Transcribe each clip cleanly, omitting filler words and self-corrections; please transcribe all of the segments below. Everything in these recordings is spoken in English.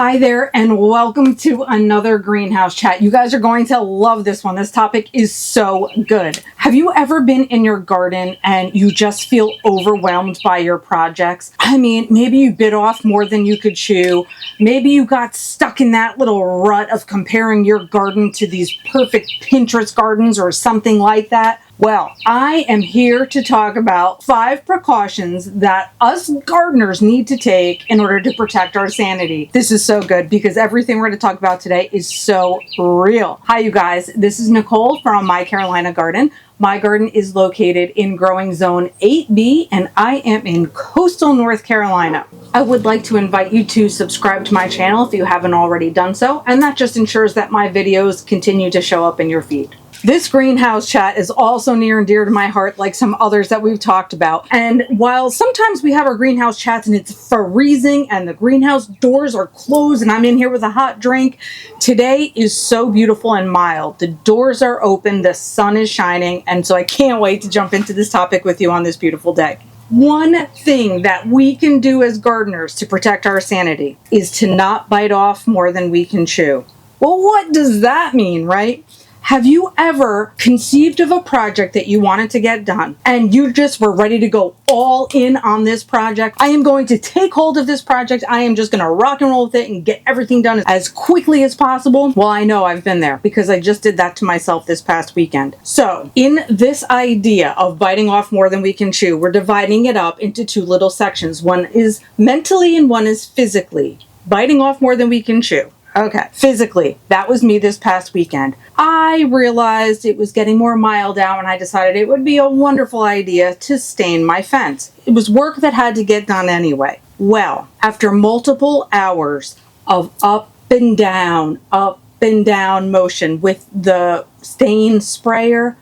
Hi there and welcome to another greenhouse chat. You guys are going to love this one. This topic is so good. Have you ever been in your garden and you just feel overwhelmed by your projects? I mean, maybe you bit off more than you could chew. Maybe you got stuck in that little rut of comparing your garden to these perfect Pinterest gardens or something like that. Well, I am here to talk about 5 precautions that us gardeners need to take in order to protect our sanity. This is so good because everything we're going to talk about today is so real. Hi, you guys. This is Nicole from My Carolina Garden. My garden is located in growing zone 8B and I am in coastal North Carolina. I would like to invite you to subscribe to my channel if you haven't already done so, and that just ensures that my videos continue to show up in your feed. This greenhouse chat is also near and dear to my heart, like some others that we've talked about. And while sometimes we have our greenhouse chats and it's freezing and the greenhouse doors are closed and I'm in here with a hot drink, today is so beautiful and mild. The doors are open, the sun is shining, and so I can't wait to jump into this topic with you on this beautiful day. One thing that we can do as gardeners to protect our sanity is to not bite off more than we can chew. Well, what does that mean, right? Have you ever conceived of a project that you wanted to get done and you just were ready to go all in on this project? I am going to take hold of this project. I am just going to rock and roll with it and get everything done as quickly as possible. Well, I know I've been there because I just did that to myself this past weekend. So in this idea of biting off more than we can chew, we're dividing it up into 2 little sections. One is mentally and one is physically. Biting off more than we can chew. Okay, physically, that was me this past weekend. I realized it was getting more mild out and I decided it would be a wonderful idea to stain my fence. It was work that had to get done anyway. Well, after multiple hours of up and down motion with the stain sprayer,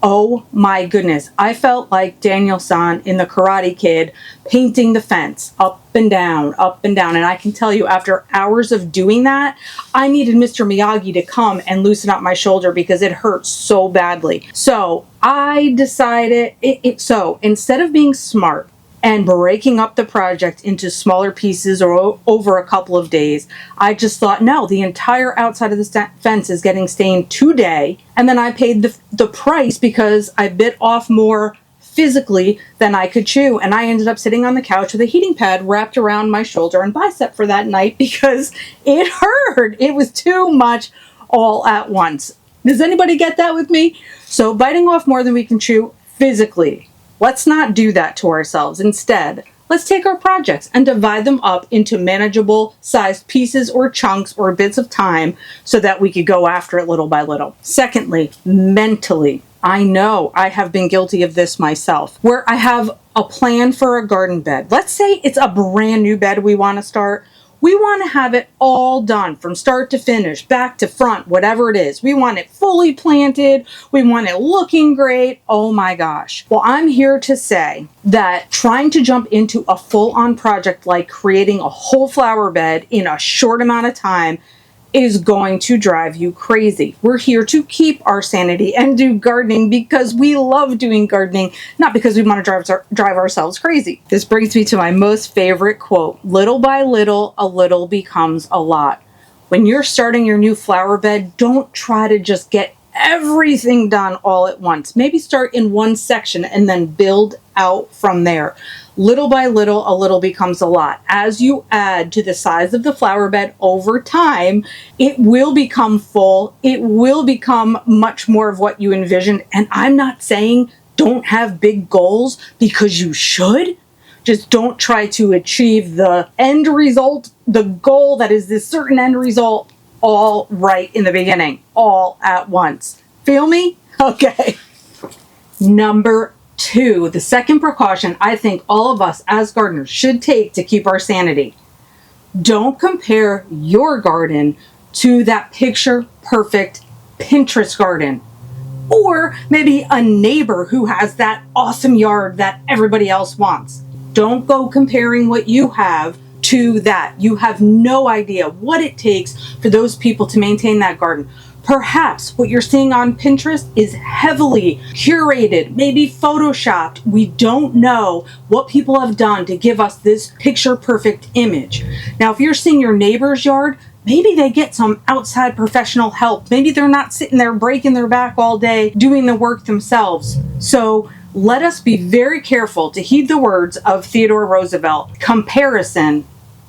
oh my goodness, I felt like Daniel-san in The Karate Kid painting the fence up and down, and I can tell you after hours of doing that, I needed Mr. Miyagi to come and loosen up my shoulder because it hurt so badly. So I decided, so instead of being smart and breaking up the project into smaller pieces or over a couple of days, I just thought, no, the entire outside of the fence is getting stained today. And then I paid the price because I bit off more physically than I could chew. And I ended up sitting on the couch with a heating pad wrapped around my shoulder and bicep for that night because it hurt. It was too much all at once. Does anybody get that with me? So biting off more than we can chew physically. Let's not do that to ourselves. Instead, let's take our projects and divide them up into manageable sized pieces or chunks or bits of time so that we could go after it little by little. Secondly, mentally. I know I have been guilty of this myself, where I have a plan for a garden bed. Let's say it's a brand new bed we want to start. We want to have it all done from start to finish, back to front, whatever it is. We want it fully planted. We want it looking great. Oh my gosh. Well, I'm here to say that trying to jump into a full-on project like creating a whole flower bed in a short amount of time is going to drive you crazy. We're here to keep our sanity and do gardening because we love doing gardening, not because we want to drive ourselves crazy. This brings me to my most favorite quote. Little by little, a little becomes a lot. When you're starting your new flower bed, don't try to just get everything done all at once. Maybe start in one section and then build out from there. Little by little, a little becomes a lot. As you add to the size of the flower bed over time, it will become full. It will become much more of what you envisioned. And I'm not saying don't have big goals because you should. Just don't try to achieve the end result, the goal that is this certain end result, all right in the beginning, all at once. Feel me? Okay. Number 2, the second precaution I think all of us as gardeners should take to keep our sanity. Don't compare your garden to that picture perfect Pinterest garden. Or maybe a neighbor who has that awesome yard that everybody else wants. Don't go comparing what you have to that. You have no idea what it takes for those people to maintain that garden. Perhaps what you're seeing on Pinterest is heavily curated, maybe photoshopped. We don't know what people have done to give us this picture perfect image. Now, if you're seeing your neighbor's yard, maybe they get some outside professional help. Maybe they're not sitting there breaking their back all day doing the work themselves. So let us be very careful to heed the words of Theodore Roosevelt. Comparison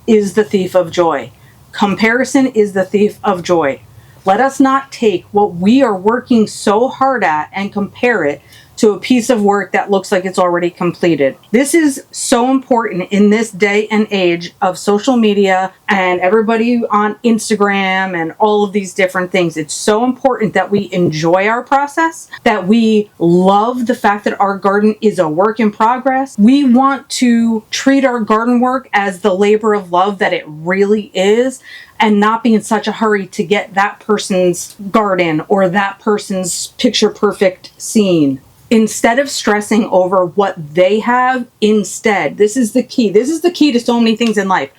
is the thief of joy. Comparison is the thief of joy. Let us not take what we are working so hard at and compare it to a piece of work that looks like it's already completed. This is so important in this day and age of social media and everybody on Instagram and all of these different things. It's so important that we enjoy our process, that we love the fact that our garden is a work in progress. We want to treat our garden work as the labor of love that it really is, and not be in such a hurry to get that person's garden or that person's picture perfect scene. Instead of stressing over what they have, instead, this is the key. This is the key to so many things in life.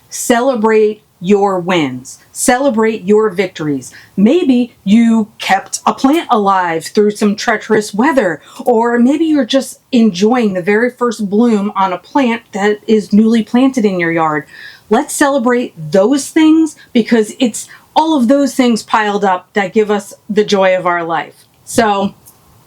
Celebrate your wins. Celebrate your victories. Maybe you kept a plant alive through some treacherous weather, or maybe you're just enjoying the very first bloom on a plant that is newly planted in your yard. Let's celebrate those things, because it's all of those things piled up that give us the joy of our life. So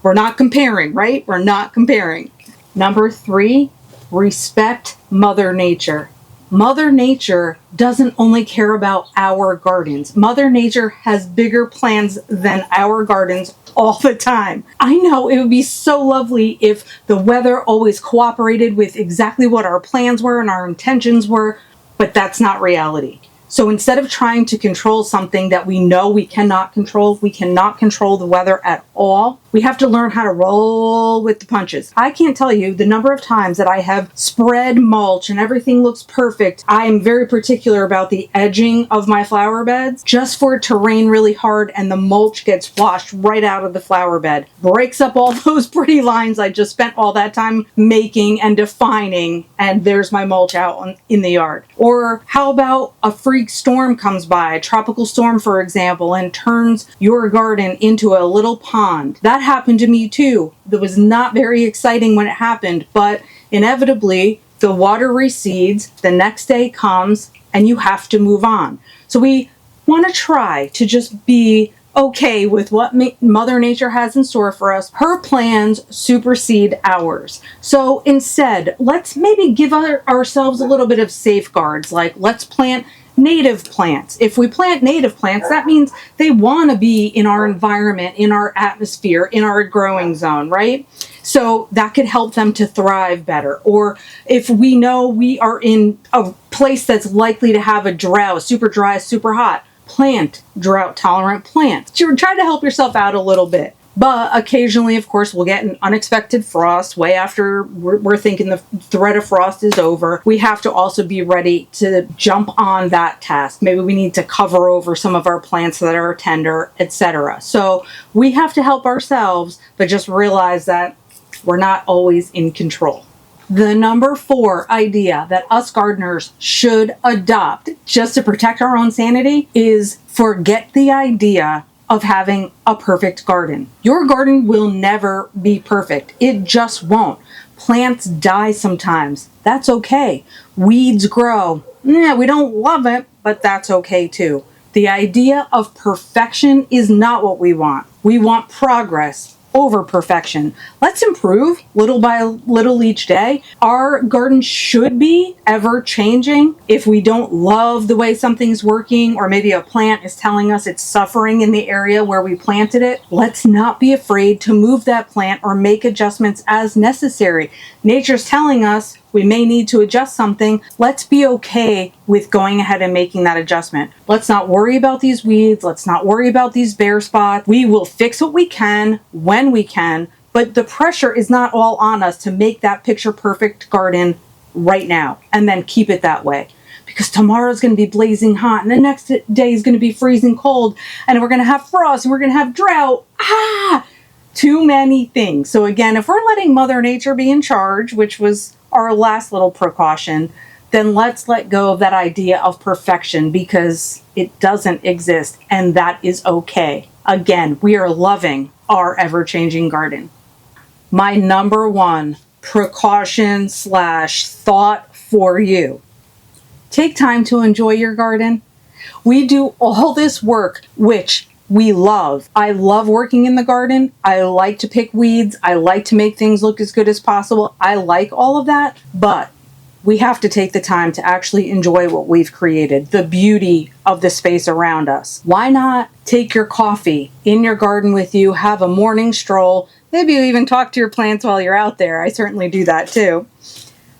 we're not comparing, right? We're not comparing. Number 3, respect Mother Nature. Mother Nature doesn't only care about our gardens. Mother Nature has bigger plans than our gardens all the time. I know it would be so lovely if the weather always cooperated with exactly what our plans were and our intentions were, but that's not reality. So instead of trying to control something that we know we cannot control the weather at all, we have to learn how to roll with the punches. I can't tell you the number of times that I have spread mulch and everything looks perfect. I am very particular about the edging of my flower beds, just for it to rain really hard and the mulch gets washed right out of the flower bed. Breaks up all those pretty lines I just spent all that time making and defining, and there's my mulch out in the yard. Or how about a freak storm comes by, a tropical storm for example, and turns your garden into a little pond. That happened to me too. It was not very exciting when it happened, but inevitably the water recedes, the next day comes, and you have to move on. So we want to try to just be okay with what Mother Nature has in store for us. Her plans supersede ours. So instead, let's maybe give ourselves a little bit of safeguards, like let's plant native plants. If we plant native plants, that means they want to be in our environment, in our atmosphere, in our growing zone, right? So that could help them to thrive better. Or if we know we are in a place that's likely to have a drought, super dry, super hot, plant drought tolerant plants. Try to help yourself out a little bit. But occasionally, of course, we'll get an unexpected frost way after we're thinking the threat of frost is over. We have to also be ready to jump on that task. Maybe we need to cover over some of our plants that are tender, etc. So we have to help ourselves, but just realize that we're not always in control. The number 4 idea that us gardeners should adopt just to protect our own sanity is forget the idea of having a perfect garden. Your garden will never be perfect. It just won't. Plants die sometimes. That's okay. Weeds grow. We don't love it, but that's okay too. The idea of perfection is not what we want. We want progress over perfection. Let's improve little by little each day. Our garden should be ever changing. If we don't love the way something's working, or maybe a plant is telling us it's suffering in the area where we planted it, let's not be afraid to move that plant or make adjustments as necessary. Nature's telling us we may need to adjust something. Let's be okay with going ahead and making that adjustment. Let's not worry about these weeds. Let's not worry about these bare spots. We will fix what we can when we can, but the pressure is not all on us to make that picture perfect garden right now and then keep it that way. Because tomorrow's going to be blazing hot and the next day is going to be freezing cold and we're going to have frost and we're going to have drought. Too many things. So again, if we're letting Mother Nature be in charge, which was our last little precaution, then let's let go of that idea of perfection, because it doesn't exist and that is okay. Again, we are loving our ever-changing garden. My number one precaution / thought for you. Take time to enjoy your garden. We do all this work, which we love. I love working in the garden. I like to pick weeds. I like to make things look as good as possible. I like all of that, but we have to take the time to actually enjoy what we've created, the beauty of the space around us. Why not take your coffee in your garden with you, have a morning stroll, maybe you even talk to your plants while you're out there. I certainly do that too.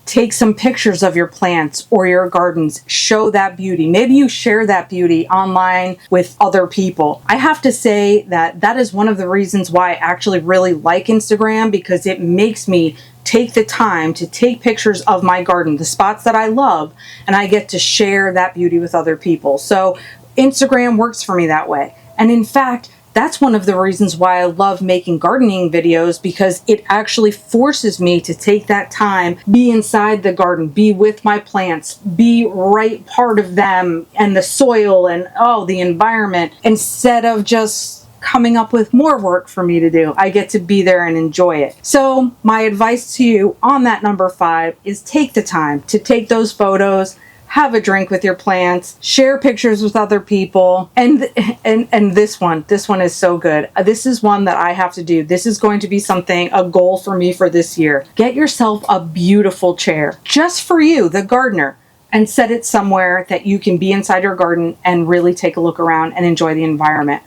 Take some pictures of your plants or your gardens. Show that beauty. Maybe you share that beauty online with other people. I have to say that that is one of the reasons why I actually really like Instagram, because it makes me take the time to take pictures of my garden, the spots that I love, and I get to share that beauty with other people. So Instagram works for me that way. And in fact, that's one of the reasons why I love making gardening videos, because it actually forces me to take that time, be inside the garden, be with my plants, be right part of them and the soil and the environment, instead of just coming up with more work for me to do. I get to be there and enjoy it. So my advice to you on that number 5 is take the time to take those photos, have a drink with your plants, share pictures with other people. And this one is so good. This is one that I have to do. This is going to be a goal for me for this year. Get yourself a beautiful chair just for you, the gardener, and set it somewhere that you can be inside your garden and really take a look around and enjoy the environment.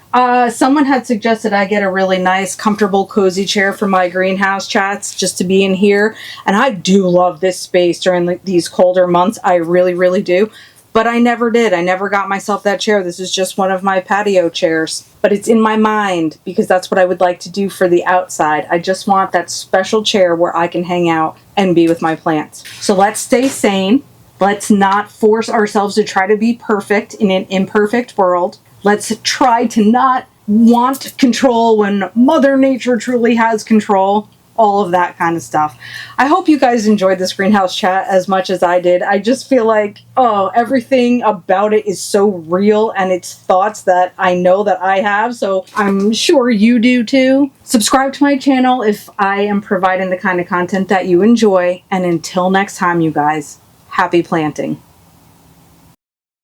Someone had suggested I get a really nice, comfortable, cozy chair for my greenhouse chats just to be in here. And I do love this space during these colder months. I really, really do. But I never did. I never got myself that chair. This is just one of my patio chairs. But it's in my mind because that's what I would like to do for the outside. I just want that special chair where I can hang out and be with my plants. So let's stay sane. Let's not force ourselves to try to be perfect in an imperfect world. Let's try to not want control when Mother Nature truly has control. All of that kind of stuff. I hope you guys enjoyed this greenhouse chat as much as I did. I just feel like, everything about it is so real, and it's thoughts that I know that I have, so I'm sure you do too. Subscribe to my channel if I am providing the kind of content that you enjoy, and until next time, you guys, happy planting.